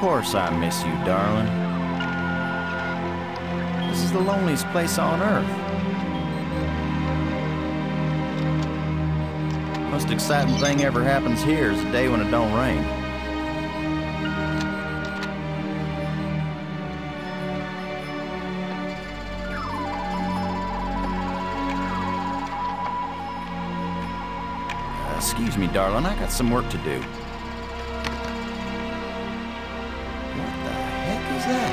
course I miss you, darling. This is the loneliest place on Earth. Most exciting thing ever happens here is the day when it don't rain. Excuse me, darling, I got some work to do. What the heck is that?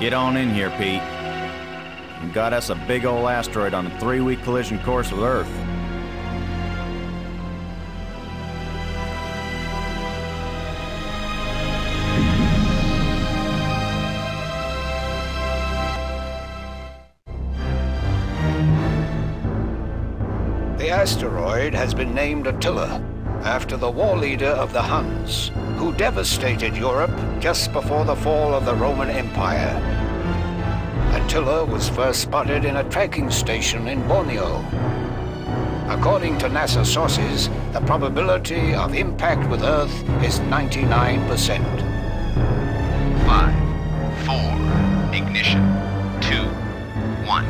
Get on in here, Pete. You got us a big old asteroid on a 3-week collision course with Earth. The asteroid has been named Attila, after the war leader of the Huns, who devastated Europe just before the fall of the Roman Empire. Attila was first spotted in a tracking station in Borneo. According to NASA sources, the probability of impact with Earth is 99%. 5, 4, ignition, 2, 1.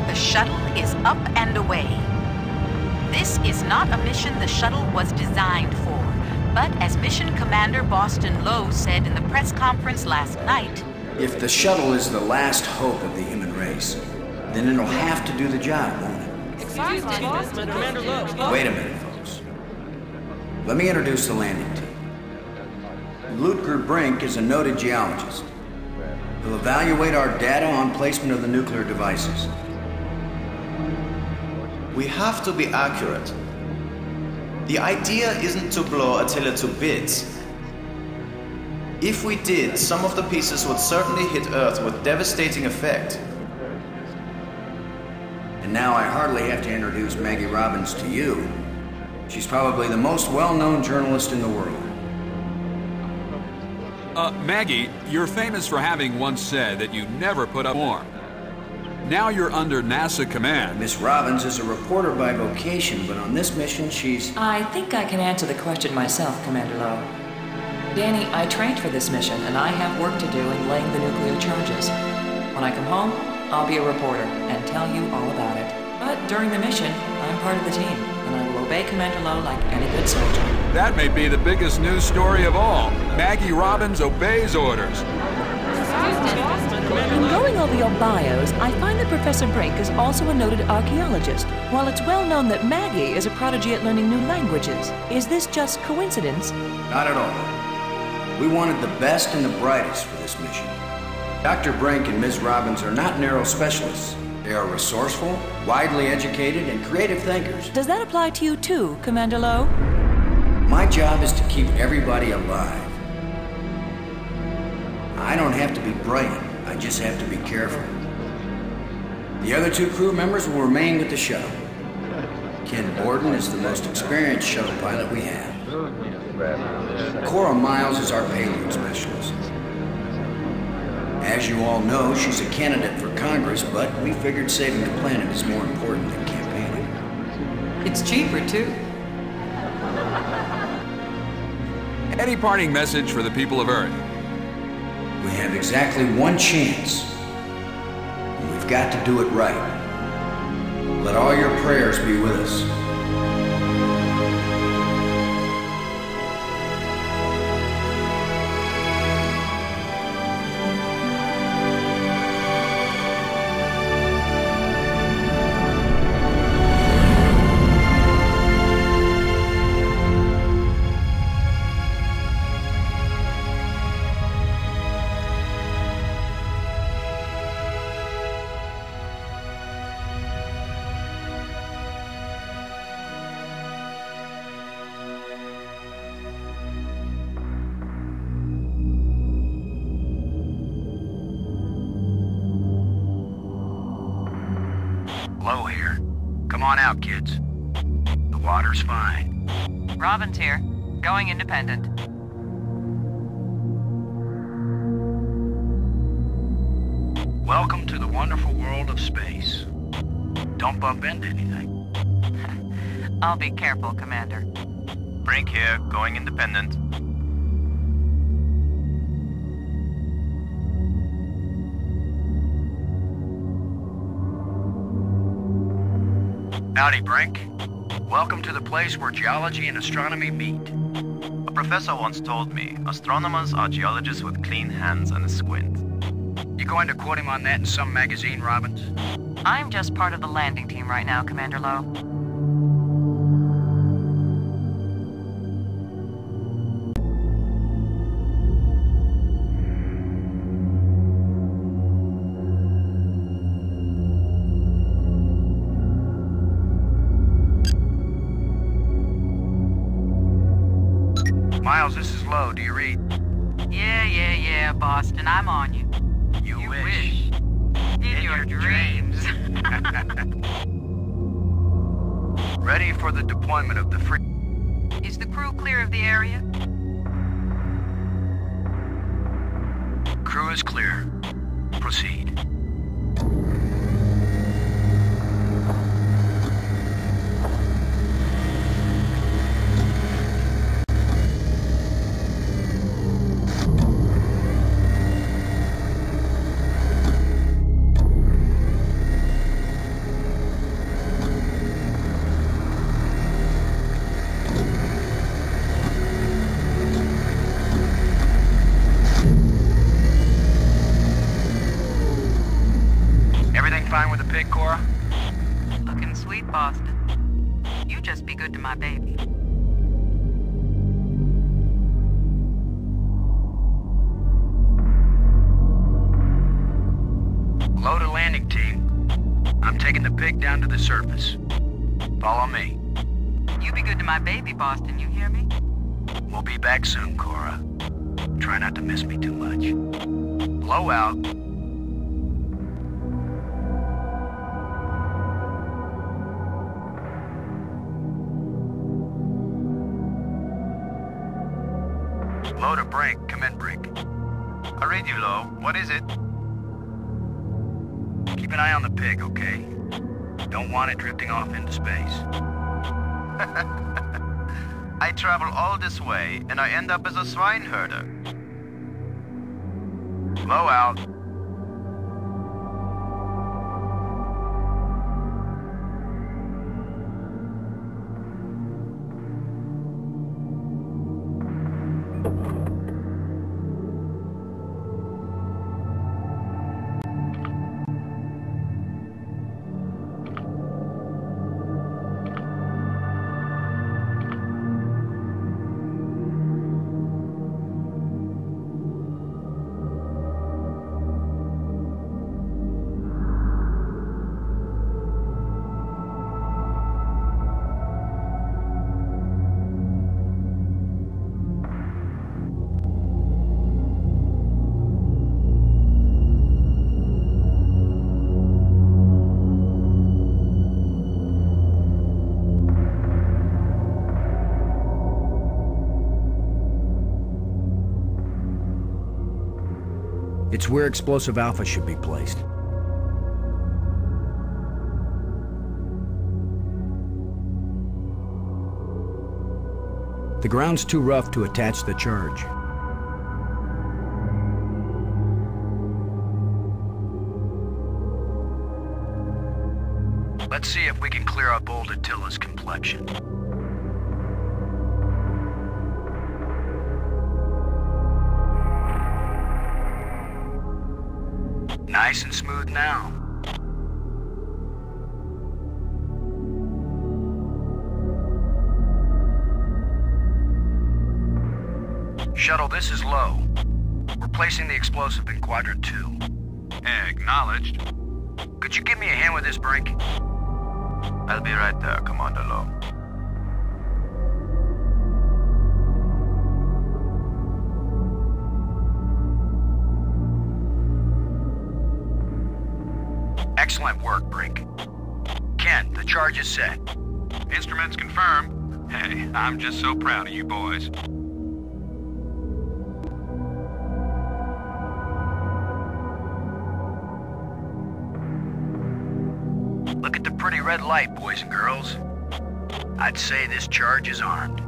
The shuttle is up and away. This is not a mission the shuttle was designed for, but as Mission Commander Boston Lowe said in the press conference last night, if the shuttle is the last hope of the human race, then it'll have to do the job, won't it? Wait a minute, folks. Let me introduce the landing team. Lucasarts Brink is a noted geologist. He'll evaluate our data on placement of the nuclear devices. We have to be accurate. The idea isn't to blow Attila to bits. If we did, some of the pieces would certainly hit Earth with devastating effect. And now I hardly have to introduce Maggie Robbins to you. She's probably the most well-known journalist in the world. Maggie, you're famous for having once said that you never put up more. Now you're under NASA command. Miss Robbins is a reporter by vocation, but on this mission she's... I think I can answer the question myself, Commander Lowe. Danny, I trained for this mission, and I have work to do in laying the nuclear charges. When I come home, I'll be a reporter and tell you all about it. But during the mission, I'm part of the team, and I will obey Commander Lowe like any good soldier. That may be the biggest news story of all. Maggie Robbins obeys orders. In going over your bios, I find that Professor Brink is also a noted archaeologist, while it's well known that Maggie is a prodigy at learning new languages. Is this just coincidence? Not at all. We wanted the best and the brightest for this mission. Dr. Brink and Ms. Robbins are not narrow specialists. They are resourceful, widely educated, and creative thinkers. Does that apply to you too, Commander Lowe? My job is to keep everybody alive. I don't have to be brilliant. I just have to be careful. The other 2 crew members will remain with the shuttle. Ken Borden is the most experienced shuttle pilot we have. Cora Miles is our payload specialist. As you all know, she's a candidate for Congress, but we figured saving the planet is more important than campaigning. It's cheaper, too. Any parting message for the people of Earth? We have exactly one chance. And we've got to do it right. Let all your prayers be with us. Low here. Come on out, kids. The water's fine. Robbins here, going independent. wonderful world of space. Don't bump into anything. I'll be careful, Commander. Brink here, going independent. Howdy, Brink. Welcome to the place where geology and astronomy meet. A professor once told me, astronomers are geologists with clean hands and a squint. You going to quote him on that in some magazine, Robbins? I'm just part of the landing team right now, Commander Lowe. Miles, this is Lowe. Do you read? Yeah, Boston. I'm on you. You wish. In your dreams. Ready for the deployment of the free... Is the crew clear of the area? Crew is clear. Proceed. Fine with the pig, Cora? Looking sweet, Boston. You just be good to my baby. Load a landing team. I'm taking the pig down to the surface. Follow me. You be good to my baby, Boston. You hear me? We'll be back soon, Cora. Try not to miss me too much. Blow out. Load a Brink. Come in, Brink. I read you, Lowe. What is it? Keep an eye on the pig, okay? Don't want it drifting off into space. I travel all this way, and I end up as a swine herder. Blow out. It's where Explosive Alpha should be placed. The ground's too rough to attach the charge. Let's see if we can clear up old Attila's complexion. Nice and smooth now. Shuttle, this is Lowe. We're placing the explosive in Quadrant 2. Acknowledged. Could you give me a hand with this, Brink? I'll be right there, Commander Lowe. Excellent work, Brink. Ken, the charge is set. Instruments confirmed. Hey, I'm just so proud of you boys. Look at the pretty red light, boys and girls. I'd say this charge is armed.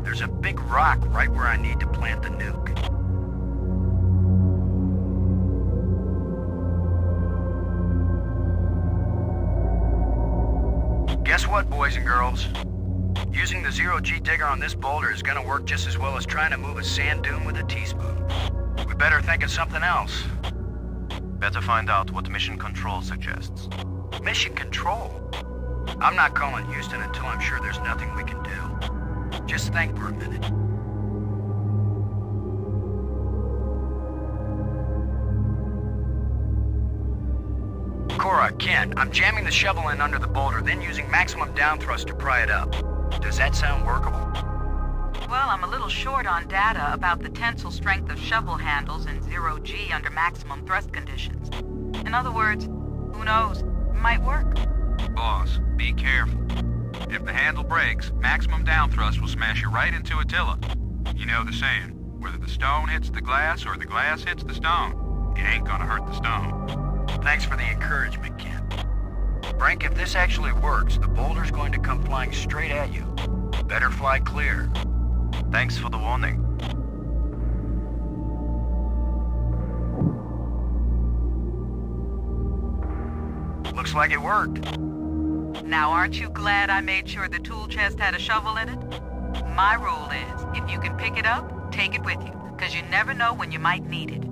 There's a big rock right where I need to plant the nuke. Guess what, boys and girls? Using the zero-G digger on this boulder is gonna work just as well as trying to move a sand dune with a teaspoon. We better think of something else. Better find out what Mission Control suggests. Mission Control? I'm not calling Houston until I'm sure there's nothing we can do. Just think for a minute. Cora, Ken, I'm jamming the shovel in under the boulder, then using maximum down thrust to pry it up. Does that sound workable? Well, I'm a little short on data about the tensile strength of shovel handles in zero-G under maximum thrust conditions. In other words, who knows? Might work. Boss, be careful. If the handle breaks, maximum down thrust will smash you right into Attila. You know the saying, whether the stone hits the glass or the glass hits the stone, it ain't gonna hurt the stone. Thanks for the encouragement, Ken. Frank, if this actually works, the boulder's going to come flying straight at you. Better fly clear. Thanks for the warning. Looks like it worked. Now, aren't you glad I made sure the tool chest had a shovel in it? My rule is, if you can pick it up, take it with you, because you never know when you might need it.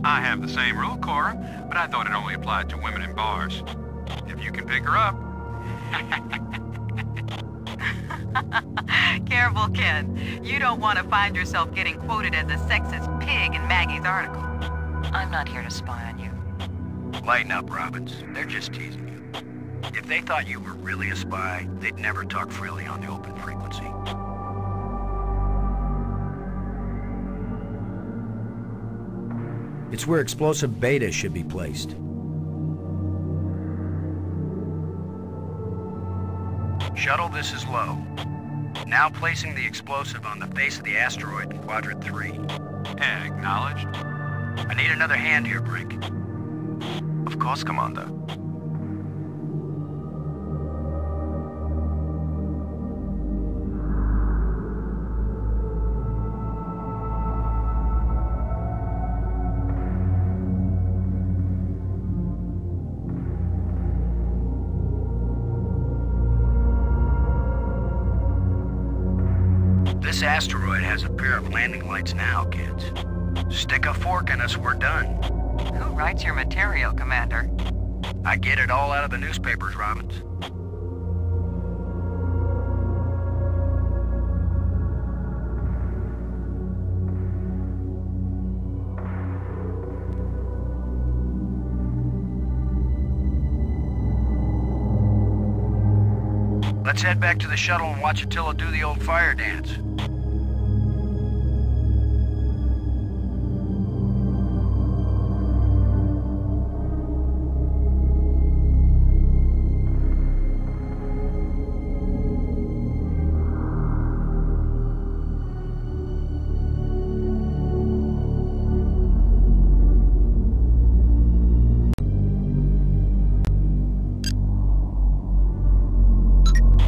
I have the same rule, Cora, but I thought it only applied to women in bars. If you can pick her up... Careful, Ken. You don't want to find yourself getting quoted as a sexist pig in Maggie's article. I'm not here to spy on you. Lighten up, Robbins. They're just teasing you. If they thought you were really a spy, they'd never talk freely on the open frequency. It's where explosive beta should be placed. Shuttle, this is low. Now placing the explosive on the face of the asteroid in Quadrant 3. Acknowledged. I need another hand here, Brink. Of course, Commander. This asteroid has a pair of landing lights now, kids. Stick a fork in us, we're done. Who writes your material, Commander? I get it all out of the newspapers, Robbins. Let's head back to the shuttle and watch Attila do the old fire dance.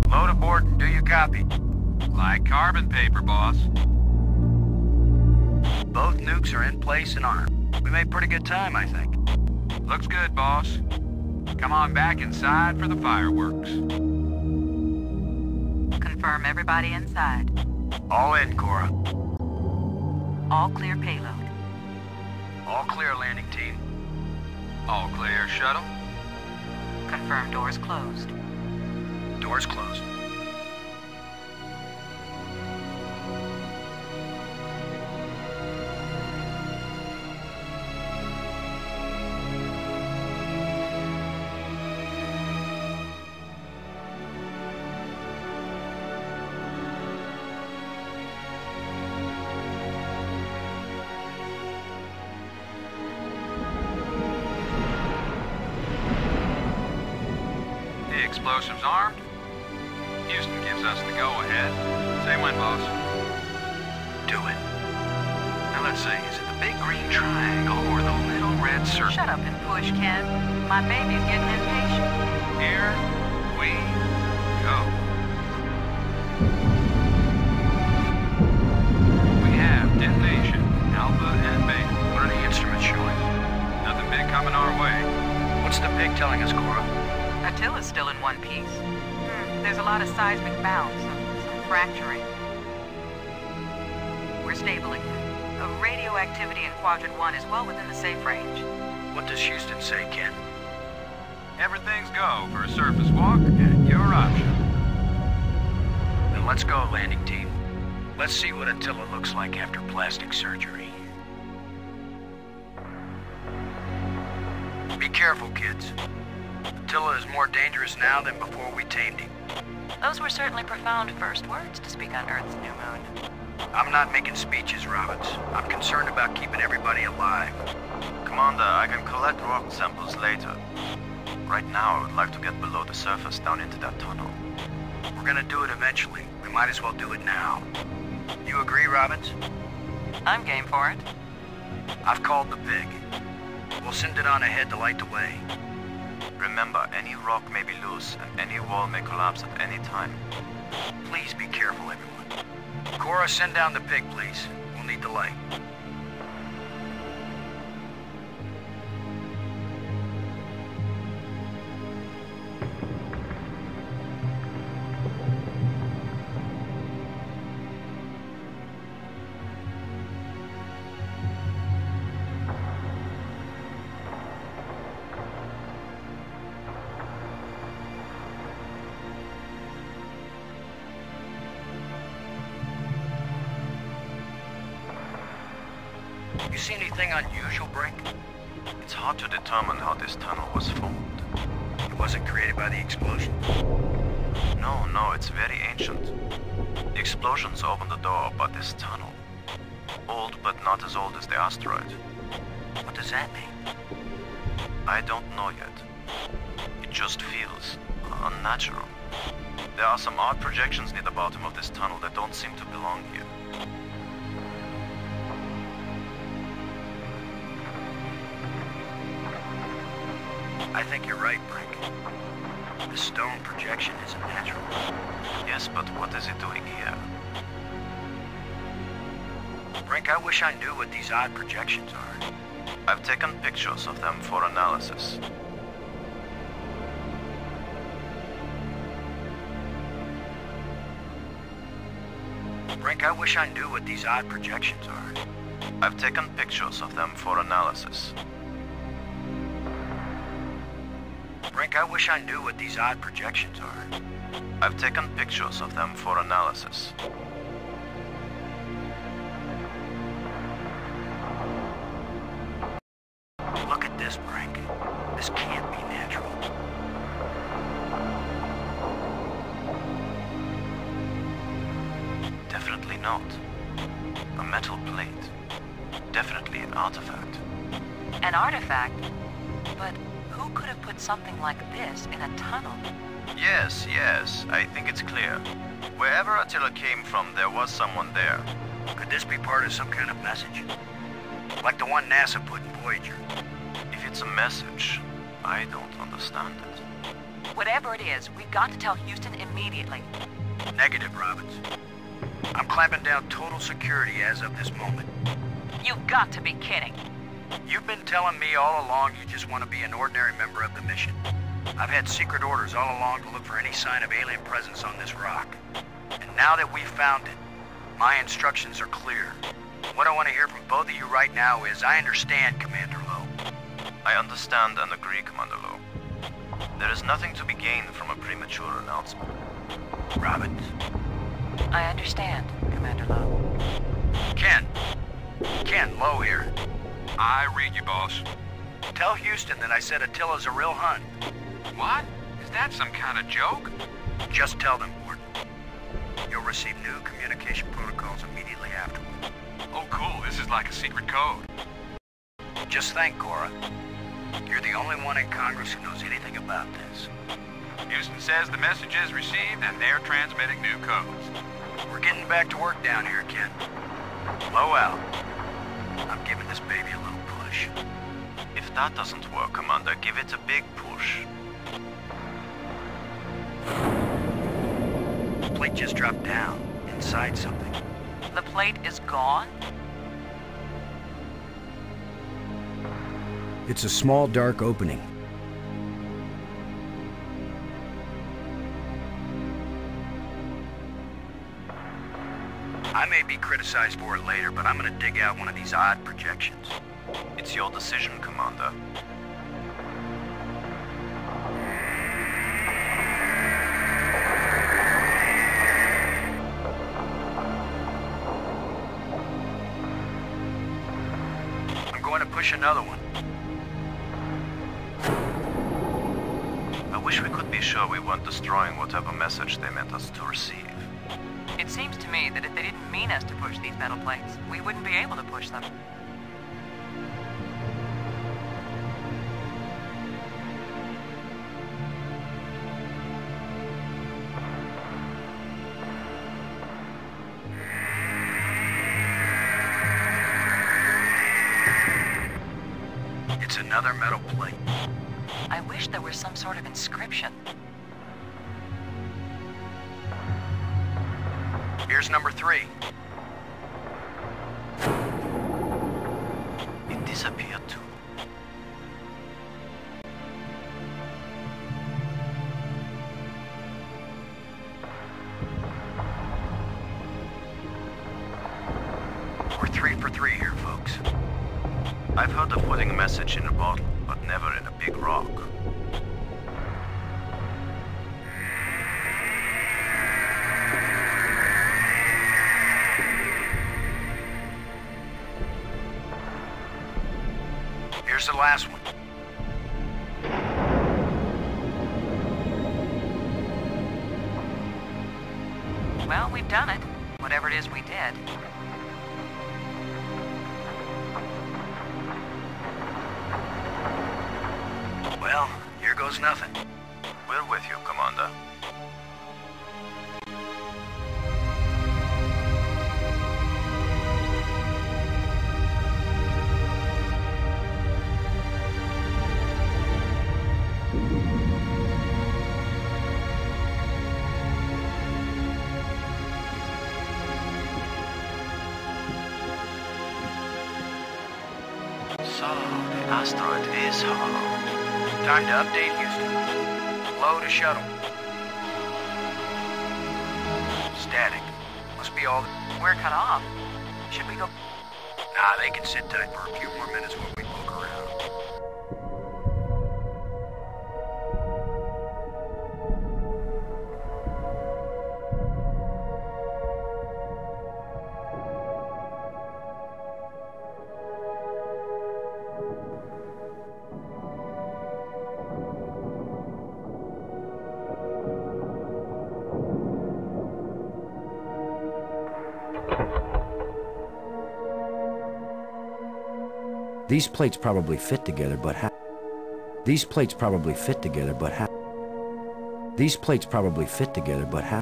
Load aboard and do you copy? Like carbon paper, boss. Both nukes are in place and armed. We made pretty good time, I think. Looks good, boss. Come on back inside for the fireworks. Confirm everybody inside. All in, Cora. All clear payload. All clear, landing team. All clear, shuttle. Confirm doors closed. Doors closed. Explosives armed. Houston gives us the go-ahead. Say when, boss. Do it. Now let's see, is it the big green triangle or the little red circle? Shut up and push, Ken. My baby's getting impatient. Here we go. We have detonation, Alpha and Beta. What are the instruments showing? Nothing big coming our way. What's the pig telling us, Cora? Attila's still in one piece. There's a lot of seismic bounce, some fracturing. We're stable again. The radioactivity in Quadrant 1 is well within the safe range. What does Houston say, Ken? Everything's go for a surface walk at your option. Then let's go, landing team. Let's see what Attila looks like after plastic surgery. Be careful, kids. Attila is more dangerous now than before we tamed him. Those were certainly profound first words to speak on Earth's new moon. I'm not making speeches, Roberts. I'm concerned about keeping everybody alive. Commander, I can collect rock samples later. Right now, I would like to get below the surface down into that tunnel. We're gonna do it eventually. We might as well do it now. You agree, Robbins? I'm game for it. I've called the pig. We'll send it on ahead to light the way. Remember, any rock may be loose, and any wall may collapse at any time. Please be careful, everyone. Cora, send down the pig, please. We'll need the light. You see anything unusual, Brink? It's hard to determine how this tunnel was formed. It wasn't created by the explosion? No, it's very ancient. The explosions opened the door, but this tunnel... Old, but not as old as the asteroid. What does that mean? I don't know yet. It just feels unnatural. There are some odd projections near the bottom of this tunnel that don't seem to belong here. I think you're right, Brink. The stone projection isn't natural. Yes, but what is it doing here? Brink, I wish I knew what these odd projections are. I've taken pictures of them for analysis. Brink, I wish I knew what these odd projections are. I've taken pictures of them for analysis. Brink, I wish I knew what these odd projections are. I've taken pictures of them for analysis. Look at this, Brink. This can't be natural. Definitely not. A metal plate. Definitely an artifact. An artifact? But who could have put something like this in a tunnel? Yes, I think it's clear. Wherever Attila came from, there was someone there. Could this be part of some kind of message? Like the one NASA put in Voyager? If it's a message, I don't understand it. Whatever it is, we've got to tell Houston immediately. Negative, Robbins. I'm clamping down total security as of this moment. You've got to be kidding. You've been telling me all along you just want to be an ordinary member of the mission. I've had secret orders all along to look for any sign of alien presence on this rock. And now that we've found it, my instructions are clear. What I want to hear from both of you right now is, I understand, Commander Lowe. I understand and agree, Commander Lowe. There is nothing to be gained from a premature announcement. Robin. I understand, Commander Lowe. Ken, Lowe here. I read you, boss. Tell Houston that I said Attila's a real Hun. What? Is that some kind of joke? Just tell them, Gordon. You'll receive new communication protocols immediately afterward. Oh, cool. This is like a secret code. Just think, Cora. You're the only one in Congress who knows anything about this. Houston says the message is received and they're transmitting new codes. We're getting back to work down here, Ken. Low out. I'm giving this baby a little push. If that doesn't work, Commander, give it a big push. The plate just dropped down, inside something. The plate is gone? It's a small, dark opening. I may be criticized for it later, but I'm gonna dig out one of these odd projections. It's your decision, Commander. I'm going to push another one. I wish we could be sure we weren't destroying whatever message they meant us to receive. It seems to me that if they didn't mean us to push these metal plates, we wouldn't be able to push them. It's another metal plate. I wish there was some sort of inscription. Here's number 3. It disappeared too. We're 3 for 3 here, folks. I've heard of putting a message in a bottle, but never in a big rock. Here's the last one. Well, we've done it. Whatever it is we did. Well, here goes nothing. We're with you, Commander. So, the asteroid is hollow. Time to update Houston. Low to shuttle. Static. Must be all... We're cut off. Should we go? Nah, they can sit tight for a few more minutes while we poke around. These plates probably fit together, but how? These plates probably fit together, but how? These plates probably fit together, but how?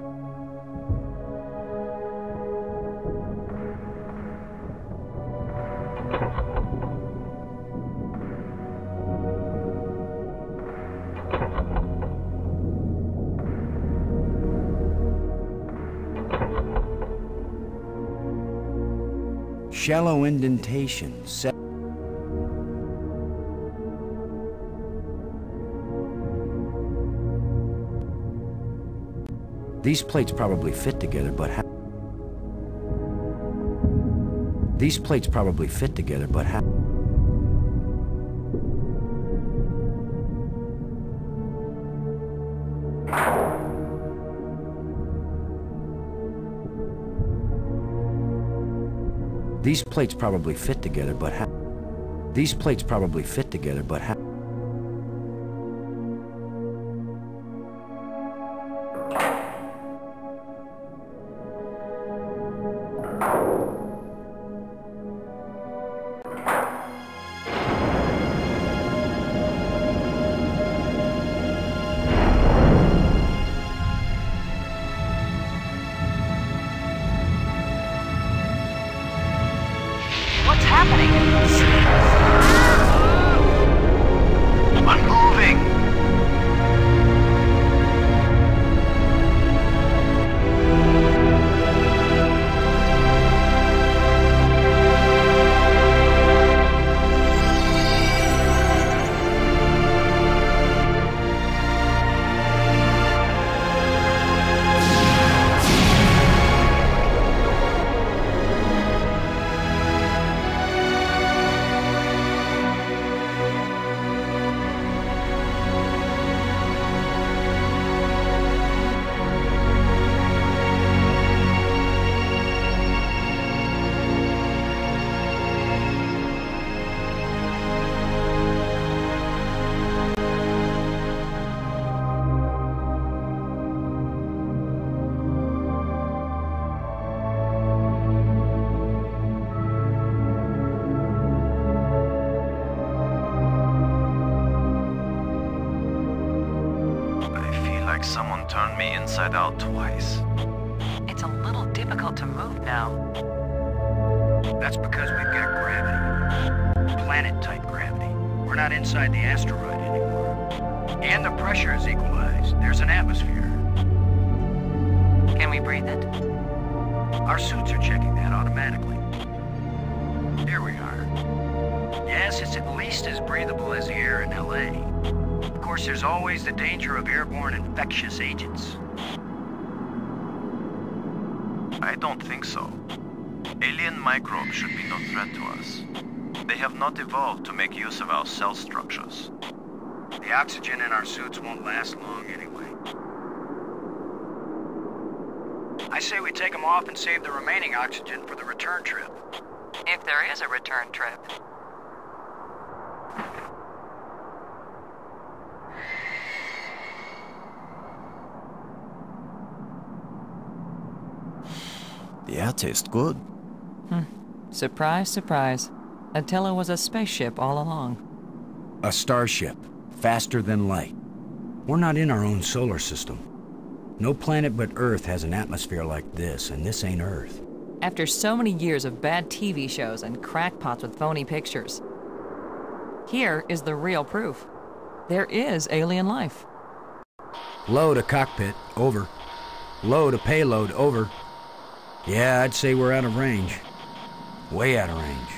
Shallow indentation. These plates probably fit together, but how? These plates probably fit together, but how? These plates probably fit together, but how? These plates probably fit together, but how? What's happening? I'm moving! Someone turned me inside out twice. It's a little difficult to move now. That's because we've got gravity. Planet-type gravity. We're not inside the asteroid anymore. And the pressure is equalized. There's an atmosphere. Can we breathe it? Our suits are checking that automatically. There we are. Yes, it's at least as breathable as the air in LA. Of course, there's always the danger of airborne infectious agents. I don't think so. Alien microbes should be no threat to us. They have not evolved to make use of our cell structures. The oxygen in our suits won't last long anyway. I say we take them off and save the remaining oxygen for the return trip. If there is a return trip. The air tastes good. Surprise, surprise. Attila was a spaceship all along. A starship, faster than light. We're not in our own solar system. No planet but Earth has an atmosphere like this, and this ain't Earth. After so many years of bad TV shows and crackpots with phony pictures, here is the real proof. There is alien life. Low to cockpit, over. Low to payload, over. Yeah, I'd say we're out of range. Way out of range.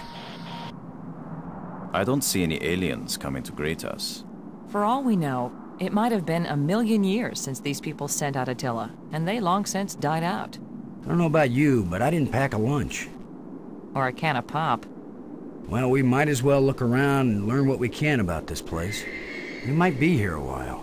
I don't see any aliens coming to greet us. For all we know, it might have been 1,000,000 years since these people sent out Attila, and they long since died out. I don't know about you, but I didn't pack a lunch. Or a can of pop. Well, we might as well look around and learn what we can about this place. We might be here a while.